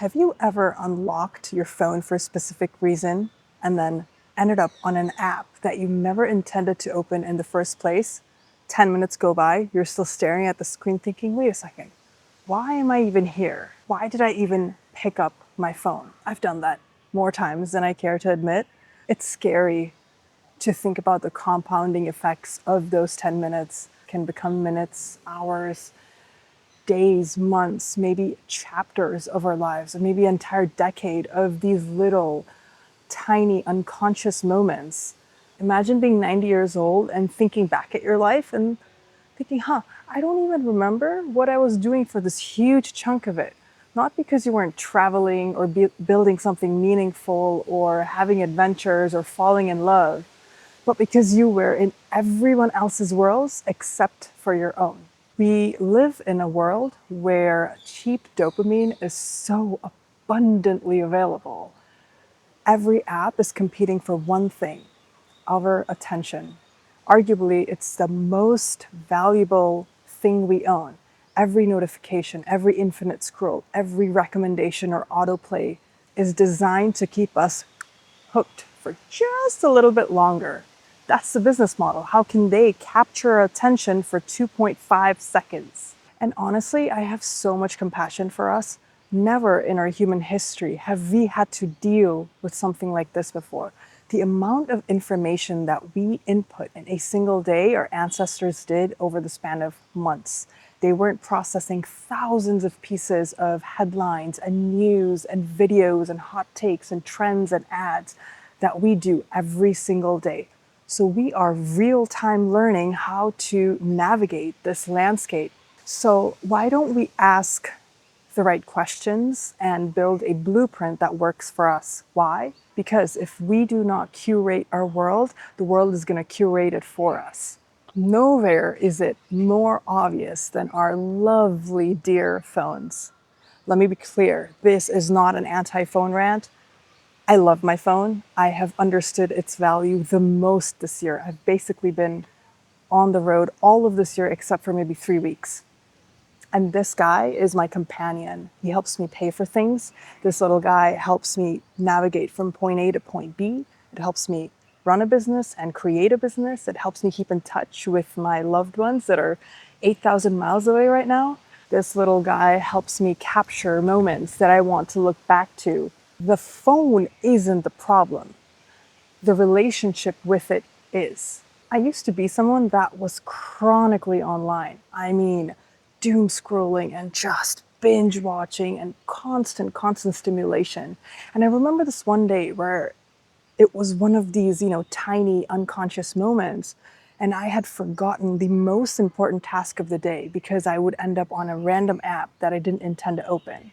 Have you ever unlocked your phone for a specific reason and then ended up on an app that you never intended to open in the first place? 10 minutes go by, you're still staring at the screen thinking, wait a second, why am I even here? Why did I even pick up my phone? I've done that more times than I care to admit. It's scary to think about the compounding effects of those 10 minutes can become minutes, hours, days, months, maybe chapters of our lives, or maybe an entire decade of these little, tiny, unconscious moments. Imagine being 90 years old and thinking back at your life and thinking, I don't even remember what I was doing for this huge chunk of it. Not because you weren't traveling or building something meaningful or having adventures or falling in love, but because you were in everyone else's worlds except for your own. We live in a world where cheap dopamine is so abundantly available. Every app is competing for one thing, our attention. Arguably, it's the most valuable thing we own. Every notification, every infinite scroll, every recommendation or autoplay is designed to keep us hooked for just a little bit longer. That's the business model. How can they capture our attention for 2.5 seconds? And honestly, I have so much compassion for us. Never in our human history have we had to deal with something like this before. The amount of information that we input in a single day, our ancestors did over the span of months. They weren't processing thousands of pieces of headlines and news and videos and hot takes and trends and ads that we do every single day. So we are real-time learning how to navigate this landscape. So why don't we ask the right questions and build a blueprint that works for us? Why? Because if we do not curate our world, the world is going to curate it for us. Nowhere is it more obvious than our lovely dear phones. Let me be clear, this is not an anti-phone rant. I love my phone. I have understood its value the most this year. I've basically been on the road all of this year except for maybe 3 weeks. And this guy is my companion. He helps me pay for things. This little guy helps me navigate from point A to point B. It helps me run a business and create a business. It helps me keep in touch with my loved ones that are 8,000 miles away right now. This little guy helps me capture moments that I want to look back to. The phone isn't the problem. The relationship with it is. I used to be someone that was chronically online. I mean, doom scrolling and just binge watching and constant stimulation. And I remember this one day where it was one of these, tiny unconscious moments. And I had forgotten the most important task of the day because I would end up on a random app that I didn't intend to open.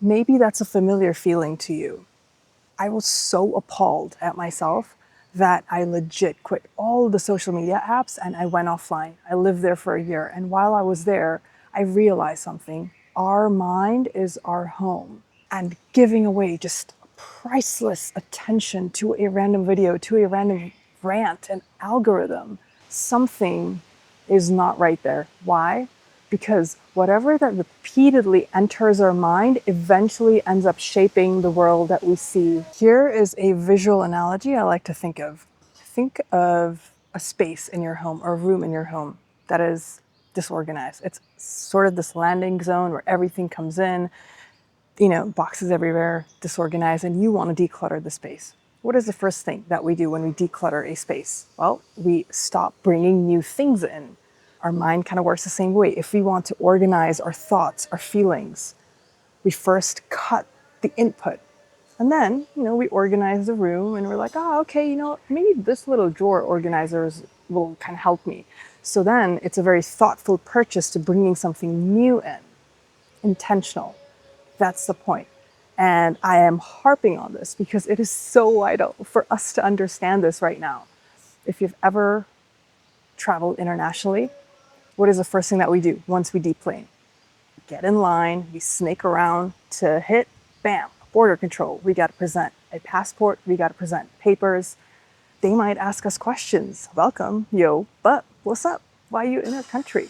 Maybe that's a familiar feeling to you. I was so appalled at myself that I legit quit all the social media apps and I went offline. I lived there for a year. And while I was there, I realized something. Our mind is our home. And giving away just priceless attention to a random video, to a random rant, an algorithm, something is not right there. Why? Because whatever that repeatedly enters our mind eventually ends up shaping the world that we see. Here is a visual analogy I like to think of. Think of a space in your home or a room in your home that is disorganized. It's sort of this landing zone where everything comes in, boxes everywhere, disorganized, and you want to declutter the space. What is the first thing that we do when we declutter a space? Well, we stop bringing new things in. Our mind kind of works the same way. If we want to organize our thoughts, our feelings, we first cut the input. And then, we organize the room and we're like, okay, maybe this little drawer organizers will kind of help me. So then it's a very thoughtful purchase to bringing something new in, intentional. That's the point. And I am harping on this because it is so vital for us to understand this right now. If you've ever traveled internationally, what is the first thing that we do once we deplane? Get in line, we snake around to hit, bam, border control. We got to present a passport, we got to present papers. They might ask us questions. Welcome, yo, but what's up? Why are you in our country?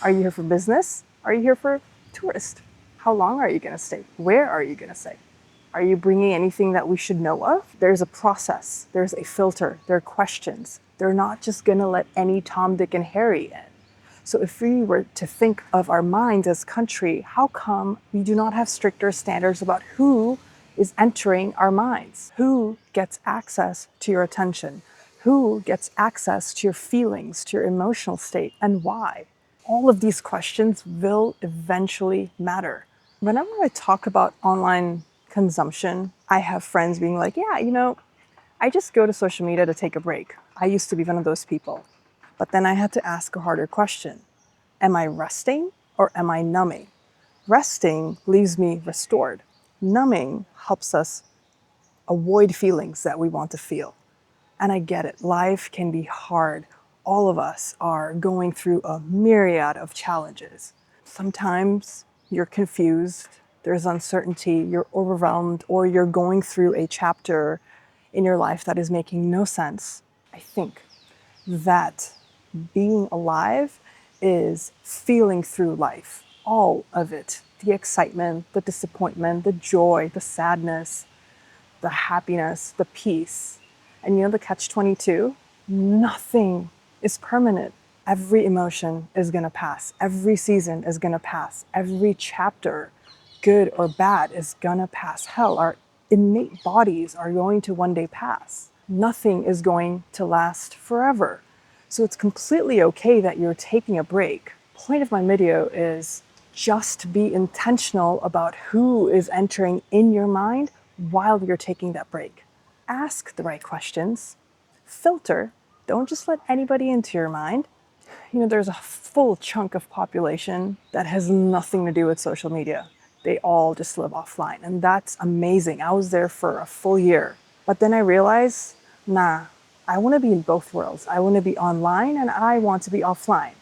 Are you here for business? Are you here for tourist? How long are you going to stay? Where are you going to stay? Are you bringing anything that we should know of? There's a process, there's a filter, there are questions. They're not just going to let any Tom, Dick, and Harry in. So if we were to think of our minds as country, how come we do not have stricter standards about who is entering our minds? Who gets access to your attention? Who gets access to your feelings, to your emotional state, and why? All of these questions will eventually matter. Whenever I talk about online consumption, I have friends being like, yeah, I just go to social media to take a break. I used to be one of those people. But then I had to ask a harder question. Am I resting or am I numbing? Resting leaves me restored. Numbing helps us avoid feelings that we want to feel. And I get it. Life can be hard. All of us are going through a myriad of challenges. Sometimes you're confused, there's uncertainty, you're overwhelmed, or you're going through a chapter in your life that is making no sense. I think that being alive is feeling through life, all of it. The excitement, the disappointment, the joy, the sadness, the happiness, the peace. And the catch-22? Nothing is permanent. Every emotion is going to pass. Every season is going to pass. Every chapter, good or bad, is going to pass. Hell, our innate bodies are going to one day pass. Nothing is going to last forever. So it's completely okay that you're taking a break. Point of my video is just be intentional about who is entering in your mind while you're taking that break. Ask the right questions. Filter. Don't just let anybody into your mind. There's a full chunk of population that has nothing to do with social media. They all just live offline, and that's amazing. I was there for a full year. But then I realized, nah, I want to be in both worlds. I want to be online and I want to be offline.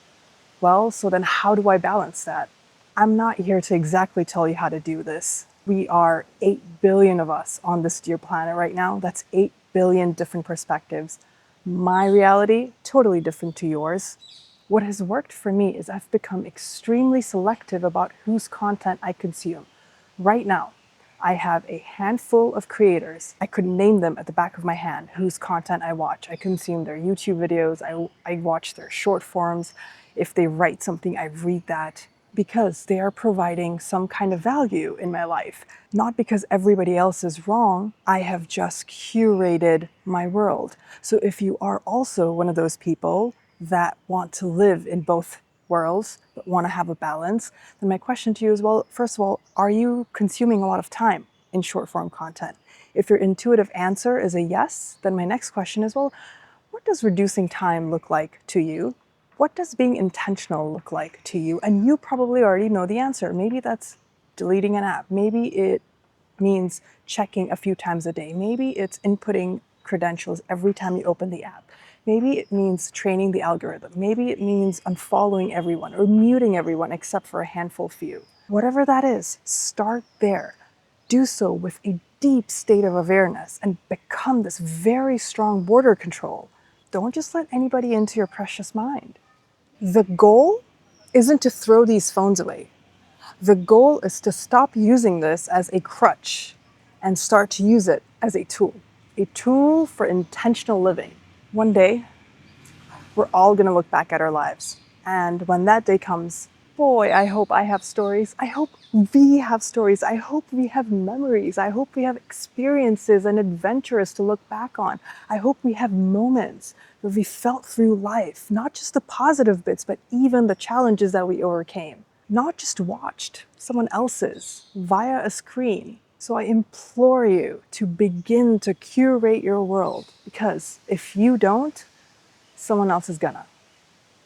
Well, so then how do I balance that? I'm not here to exactly tell you how to do this. We are 8 billion of us on this dear planet right now. That's 8 billion different perspectives. My reality, totally different to yours. What has worked for me is I've become extremely selective about whose content I consume. Right now, I have a handful of creators. I could name them at the back of my hand whose content I watch. I consume their YouTube videos. I watch their short forms. If they write something, I read that because they are providing some kind of value in my life. Not because everybody else is wrong. I have just curated my world. So if you are also one of those people that want to live in both worlds, but want to have a balance, then my question to you is, well, first of all, are you consuming a lot of time in short form content? If your intuitive answer is a yes, then my next question is, well, what does reducing time look like to you? What does being intentional look like to you? And you probably already know the answer. Maybe that's deleting an app. Maybe it means checking a few times a day. Maybe it's inputting credentials every time you open the app. Maybe it means training the algorithm. Maybe it means unfollowing everyone or muting everyone except for a handful few. Whatever that is, start there. Do so with a deep state of awareness and become this very strong border control. Don't just let anybody into your precious mind. The goal isn't to throw these phones away. The goal is to stop using this as a crutch and start to use it as a tool for intentional living. One day, we're all going to look back at our lives. And when that day comes, boy, I hope I have stories. I hope we have stories. I hope we have memories. I hope we have experiences and adventures to look back on. I hope we have moments where we felt through life, not just the positive bits, but even the challenges that we overcame. Not just watched someone else's via a screen. So I implore you to begin to curate your world, because if you don't, someone else is gonna.